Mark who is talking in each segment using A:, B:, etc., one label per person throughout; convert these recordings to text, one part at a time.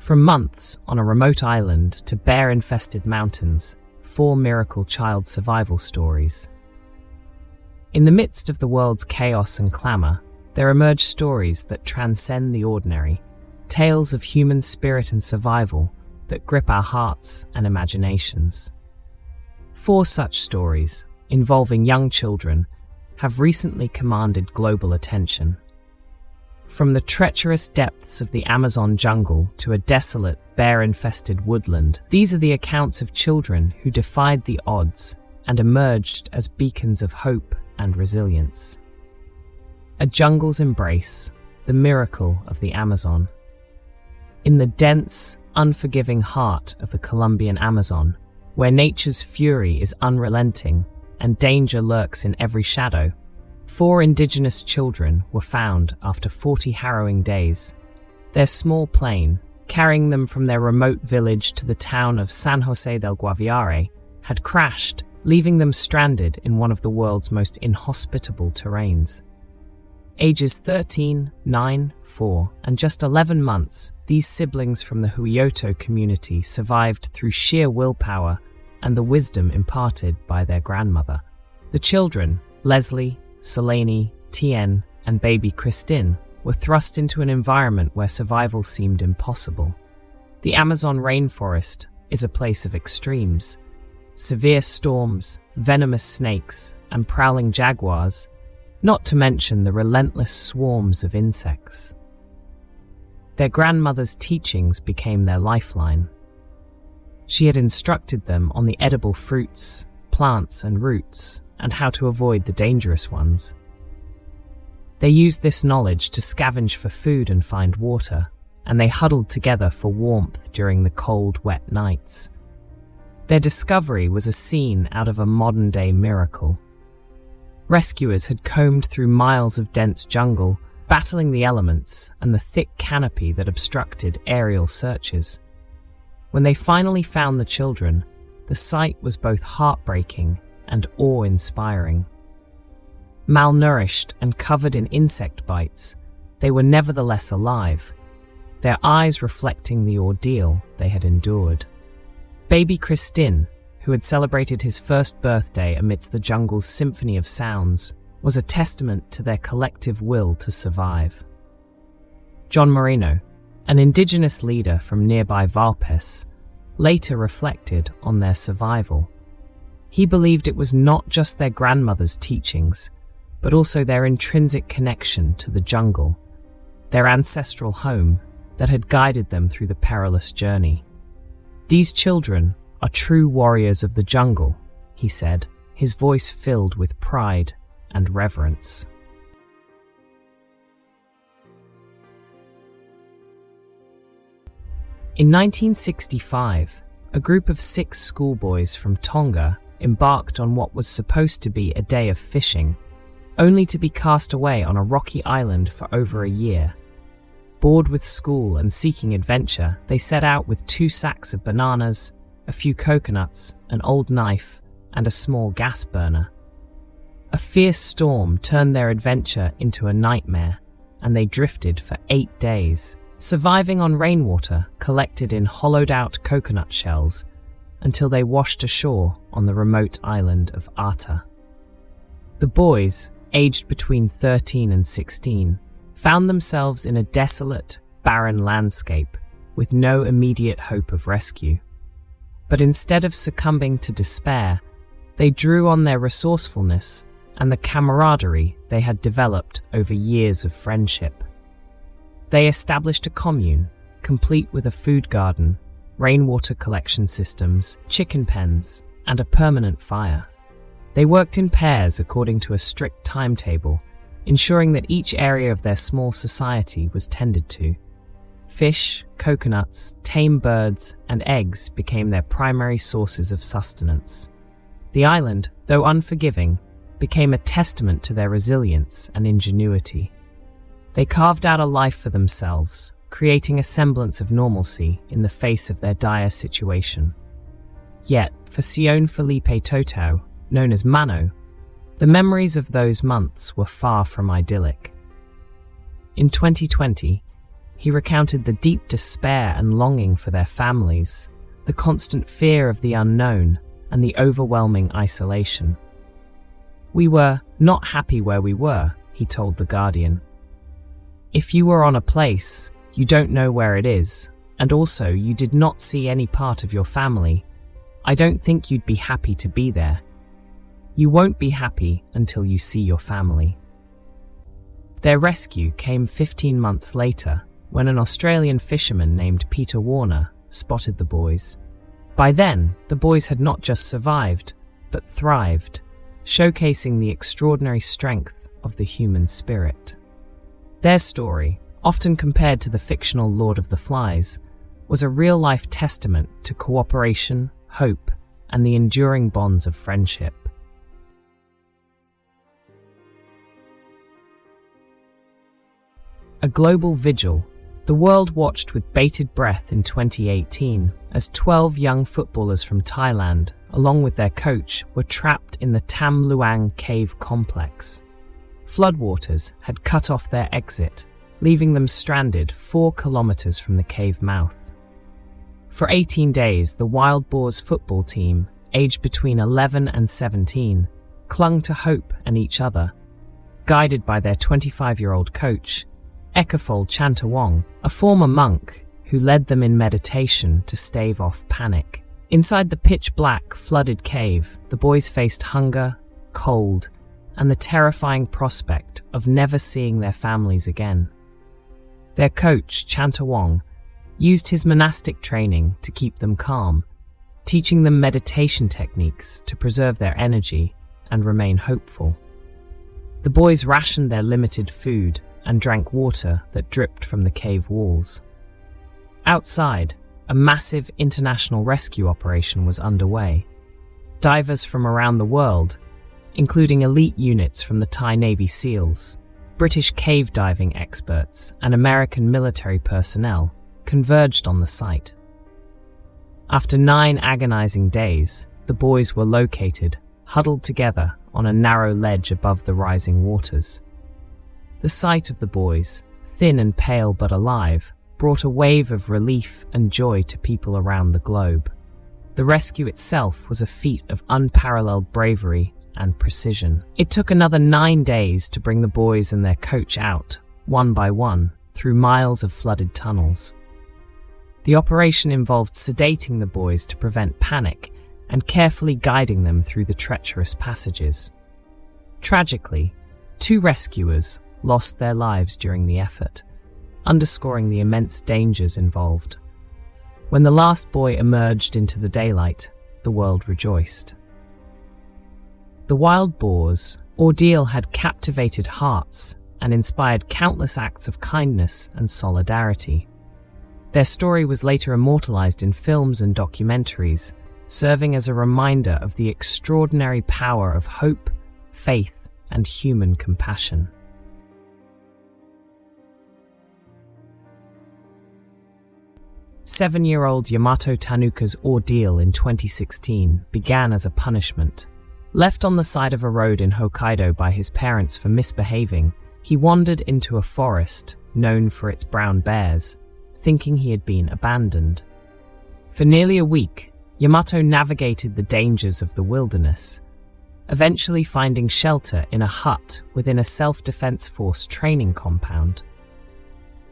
A: From months on a remote island to bear-infested mountains, 4 miracle child survival stories. In the midst of the world's chaos and clamor, there emerge stories that transcend the ordinary, tales of human spirit and survival that grip our hearts and imaginations. 4 such stories, involving young children, have recently commanded global attention. From the treacherous depths of the Amazon jungle to a desolate, bear-infested woodland, these are the accounts of children who defied the odds and emerged as beacons of hope and resilience. A jungle's embrace, the miracle of the Amazon. In the dense, unforgiving heart of the Colombian Amazon, where nature's fury is unrelenting and danger lurks in every shadow, 4 indigenous children were found after 40 harrowing days. Their small plane, carrying them from their remote village to the town of San Jose del Guaviare, had crashed, leaving them stranded in one of the world's most inhospitable terrains. Ages 13, 9, 4, and just 11 months, these siblings from the Huioto community survived through sheer willpower and the wisdom imparted by their grandmother. The children, Leslie, Selene, Tien, and baby Christine, were thrust into an environment where survival seemed impossible. The Amazon rainforest is a place of extremes. Severe storms, venomous snakes, and prowling jaguars, not to mention the relentless swarms of insects. Their grandmother's teachings became their lifeline. She had instructed them on the edible fruits, plants, and roots, and how to avoid the dangerous ones. They used this knowledge to scavenge for food and find water, and they huddled together for warmth during the cold, wet nights. Their discovery was a scene out of a modern-day miracle. Rescuers had combed through miles of dense jungle, battling the elements and the thick canopy that obstructed aerial searches. When they finally found the children, the sight was both heartbreaking and awe-inspiring. Malnourished and covered in insect bites, they were nevertheless alive, their eyes reflecting the ordeal they had endured. Baby Christine, who had celebrated his first birthday amidst the jungle's symphony of sounds, was a testament to their collective will to survive. John Moreno, an indigenous leader from nearby Valpes, later reflected on their survival. He believed it was not just their grandmother's teachings, but also their intrinsic connection to the jungle, their ancestral home that had guided them through the perilous journey. These children are true warriors of the jungle, he said, his voice filled with pride and reverence. In 1965, a group of 6 schoolboys from Tonga embarked on what was supposed to be a day of fishing, only to be cast away on a rocky island for over a year. Bored with school and seeking adventure, they set out with 2 sacks of bananas, a few coconuts, an old knife, and a small gas burner. A fierce storm turned their adventure into a nightmare, and they drifted for 8 days, surviving on rainwater collected in hollowed-out coconut shells until they washed ashore on the remote island of Ata. The boys, aged between 13 and 16, found themselves in a desolate, barren landscape with no immediate hope of rescue. But instead of succumbing to despair, they drew on their resourcefulness and the camaraderie they had developed over years of friendship. They established a commune, complete with a food garden, rainwater collection systems, chicken pens, and a permanent fire. They worked in pairs according to a strict timetable, ensuring that each area of their small society was tended to. Fish, coconuts, tame birds, and eggs became their primary sources of sustenance. The island, though unforgiving, became a testament to their resilience and ingenuity. They carved out a life for themselves, creating a semblance of normalcy in the face of their dire situation. Yet, for Sion Felipe Totau, known as Mano, the memories of those months were far from idyllic. In 2020, He recounted the deep despair and longing for their families, the constant fear of the unknown, and the overwhelming isolation. "We were not happy where we were," he told The Guardian. "If you were on a place, you don't know where it is, and also you did not see any part of your family. I don't think you'd be happy to be there. You won't be happy until you see your family." Their rescue came 15 months later, when an Australian fisherman named Peter Warner spotted the boys. By then, the boys had not just survived, but thrived, showcasing the extraordinary strength of the human spirit. Their story, often compared to the fictional Lord of the Flies, was a real-life testament to cooperation, hope, and the enduring bonds of friendship. A global vigil. The world watched with bated breath in 2018 as 12 young footballers from Thailand, along with their coach, were trapped in the Tam Luang cave complex. Floodwaters had cut off their exit, leaving them stranded 4 kilometers from the cave mouth. For 18 days, the Wild Boars football team, aged between 11 and 17, clung to hope and each other, guided by their 25-year-old coach, Ekafol Chantawong, a former monk who led them in meditation to stave off panic. Inside the pitch-black, flooded cave, the boys faced hunger, cold, and the terrifying prospect of never seeing their families again. Their coach, Chantawong, used his monastic training to keep them calm, teaching them meditation techniques to preserve their energy and remain hopeful. The boys rationed their limited food and drank water that dripped from the cave walls. Outside, a massive international rescue operation was underway. Divers from around the world, including elite units from the Thai Navy SEALs, British cave diving experts, and American military personnel, converged on the site. After 9 agonizing days, the boys were located, huddled together on a narrow ledge above the rising waters. The sight of the boys, thin and pale but alive, brought a wave of relief and joy to people around the globe. The rescue itself was a feat of unparalleled bravery and precision. It took another 9 days to bring the boys and their coach out, one by one, through miles of flooded tunnels. The operation involved sedating the boys to prevent panic and carefully guiding them through the treacherous passages. Tragically, 2 rescuers lost their lives during the effort, underscoring the immense dangers involved. When the last boy emerged into the daylight, the world rejoiced. The Wild Boars' ordeal had captivated hearts and inspired countless acts of kindness and solidarity. Their story was later immortalized in films and documentaries, serving as a reminder of the extraordinary power of hope, faith, and human compassion. 7-year-old Yamato Tanooka's ordeal in 2016 began as a punishment. Left on the side of a road in Hokkaido by his parents for misbehaving, he wandered into a forest known for its brown bears, thinking he had been abandoned. For nearly a week, Yamato navigated the dangers of the wilderness, eventually finding shelter in a hut within a self-defense force training compound.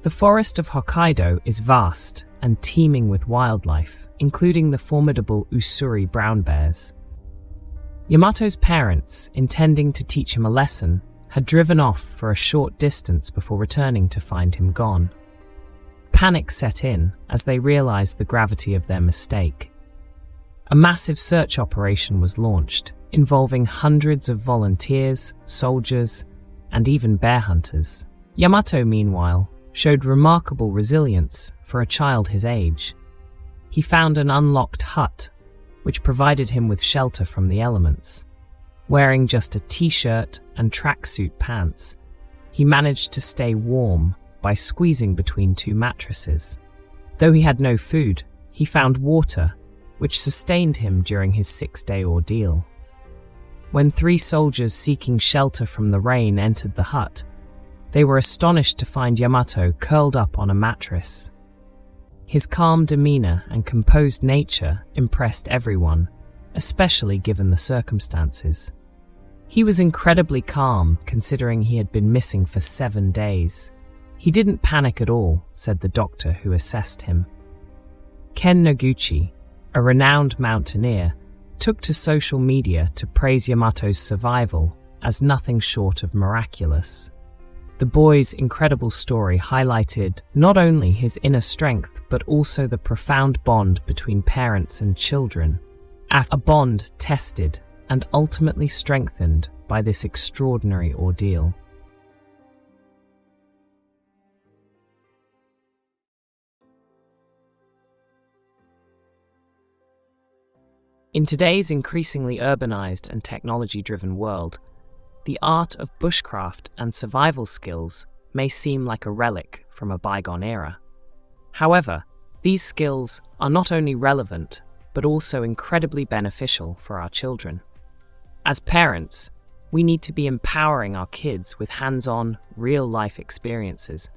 A: The forest of Hokkaido is vast and teeming with wildlife, including the formidable Ussuri brown bears. Yamato's parents, intending to teach him a lesson, had driven off for a short distance before returning to find him gone. Panic set in as they realized the gravity of their mistake. A massive search operation was launched, involving hundreds of volunteers, soldiers, and even bear hunters. Yamato, meanwhile, showed remarkable resilience for a child his age. He found an unlocked hut, which provided him with shelter from the elements. Wearing just a t-shirt and tracksuit pants, he managed to stay warm by squeezing between 2 mattresses. Though he had no food, he found water, which sustained him during his 6-day ordeal. When 3 soldiers seeking shelter from the rain entered the hut, They were astonished to find Yamato curled up on a mattress. His calm demeanor and composed nature impressed everyone, especially given the circumstances. He was incredibly calm, considering he had been missing for 7 days. He didn't panic at all, said the doctor who assessed him. Ken Noguchi, a renowned mountaineer, took to social media to praise Yamato's survival as nothing short of miraculous. The boy's incredible story highlighted not only his inner strength but also the profound bond between parents and children, a bond tested and ultimately strengthened by this extraordinary ordeal. In today's increasingly urbanized and technology-driven world, the art of bushcraft and survival skills may seem like a relic from a bygone era. However, these skills are not only relevant, but also incredibly beneficial for our children. As parents, we need to be empowering our kids with hands-on, real-life experiences,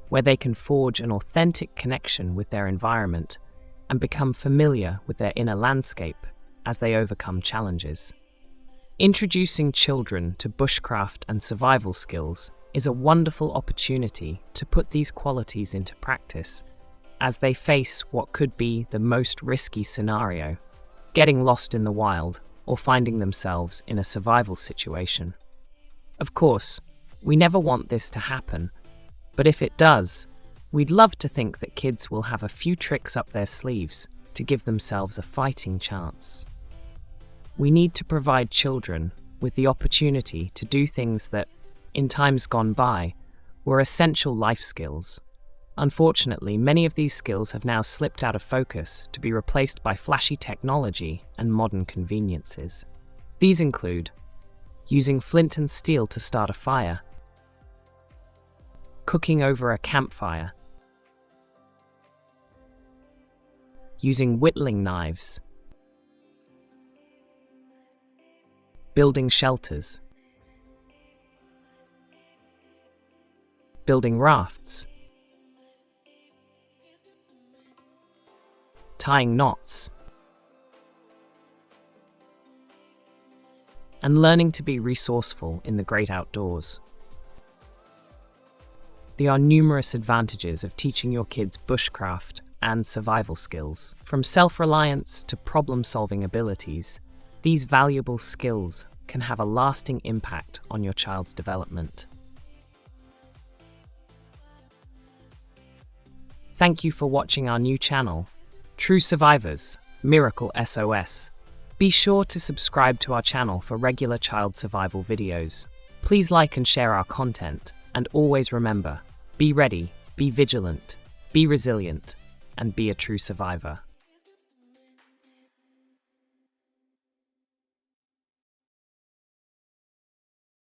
A: where they can forge an authentic connection with their environment and become familiar with their inner landscape as they overcome challenges. Introducing children to bushcraft and survival skills is a wonderful opportunity to put these qualities into practice as they face what could be the most risky scenario, getting lost in the wild or finding themselves in a survival situation. Of course, we never want this to happen, but if it does, we'd love to think that kids will have a few tricks up their sleeves to give themselves a fighting chance. We need to provide children with the opportunity to do things that, in times gone by, were essential life skills. Unfortunately, many of these skills have now slipped out of focus to be replaced by flashy technology and modern conveniences. These include using flint and steel to start a fire, cooking over a campfire, using whittling knives, building shelters, building rafts, tying knots, and learning to be resourceful in the great outdoors. There are numerous advantages of teaching your kids bushcraft and survival skills. From self-reliance to problem-solving abilities, these valuable skills can have a lasting impact on your child's development. Thank you for watching our new channel, True Survivors, Miracle SOS. Be sure to subscribe to our channel for regular child survival videos. Please like and share our content, and always remember, be ready, be vigilant, be resilient, and be a true survivor.